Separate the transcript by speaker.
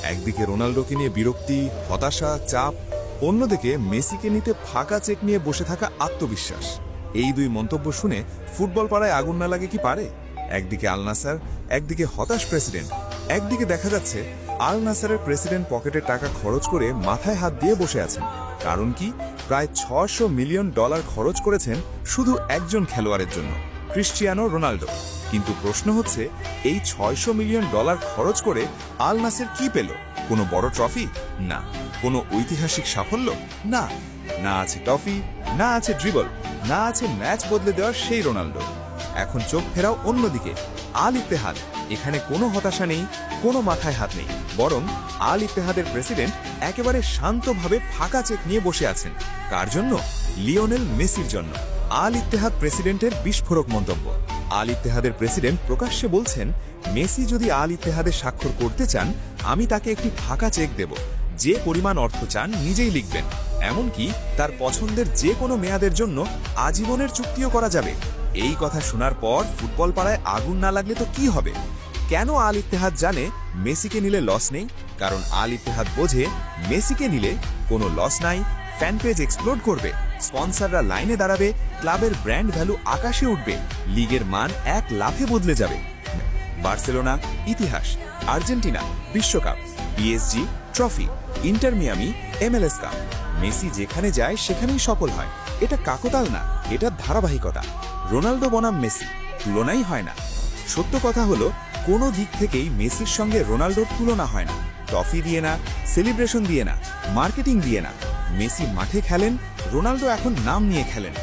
Speaker 1: একদিকে রোনাল্ডোকে নিয়ে বিরক্তি, হতাশা, চাপ, অন্যদিকে মেসিকে নিতে ফাঁকা চেক নিয়ে বসে থাকা আত্মবিশ্বাস। এই দুই মন্তব্য শুনে ফুটবল পাড়ায় আগুন না লাগে কি পারে? একদিকে আল নাসার, একদিকে হতাশ প্রেসিডেন্ট। একদিকে দেখা যাচ্ছে আল নাসারের প্রেসিডেন্ট পকেটে টাকা খরচ করে মাথায় হাত দিয়ে বসে আছেন। কারণ কি? প্রায় $600 মিলিয়ন খরচ করেছেন শুধু একজন খেলোয়াড়ের জন্য, ক্রিশ্চিয়ানো রোনাল্ডো। কিন্তু প্রশ্ন হচ্ছে, এই $600 মিলিয়ন খরচ করে আল নাসের কি পেল? কোনো বড় ট্রফি? না। কোনো ঐতিহাসিক সাফল্য? না। না আছে ট্রফি, না আছে ড্রিবল, না আছে ম্যাচ বদলে দেওয়ার সেই রোনাল্ডো। এখন চোখ ফেরাও অন্যদিকে, আল ইত্তেহাদ। এখানে কোনো হতাশা নেই, কোনো মাথায় হাত নেই, বরং আল ইত্তেহাদের প্রেসিডেন্ট একেবারে শান্তভাবে ফাঁকা চেক নিয়ে বসে আছেন। কার জন্য? লিওনেল মেসির জন্য। আল ইত্তেহাদ প্রেসিডেন্টের বিস্ফোরক মন্তব্য। আল ইত্তেহাদের প্রেসিডেন্ট প্রকাশ্যে বলছেন, মেসি যদি আল ইত্তেহাদে স্বাক্ষর করতে চান, আমি তাকে একটি ফাঁকা চেক দেব। যে পরিমাণ অর্থ চান নিজেই লিখবেন, এমনকি তার পছন্দের যে কোনো মেয়াদের জন্য আজীবনের চুক্তিও করা যাবে। এই কথা শোনার পর ফুটবল পাড়ায় আগুন না লাগলে তো কি হবে? কেন আল ইত্তেহাদ জানে মেসিকে নিলে লস নেই? কারণ আল ইত্তেহাদ বোঝে, মেসিকে নিলে কোনো লস নাই, ফ্যান পেজ এক্সপ্লোড করবে, স্পন্সররা লাইনে দাঁড়াবে, ক্লাবের ব্র্যান্ড ভ্যালু আকাশে উঠবে, লিগের মান এক লাফে বদলে যাবে। বার্সেলোনা ইতিহাস, আর্জেন্টিনা বিশ্বকাপ, PSG trophy, inter Miami MLS cup. Messi যেখানে যায় সেখানেই সফল হয়। এটা কাকতাল না, এটা ধারাবাহিকতা। রোনাল্ডো বনাম মেসি, তুলনাই হয় না। সত্য কথা হলো, কোনো দিক থেকেই মেসির সঙ্গে রোনাল্ডোর তুলনা হয় না। ট্রফি দিয়ে না, সেলিব্রেশন দিয়ে না, মার্কেটিং দিয়ে না। মেসি মাঠে খেলেন, রোনাল্ডো এখন নাম নিয়ে খেলেন।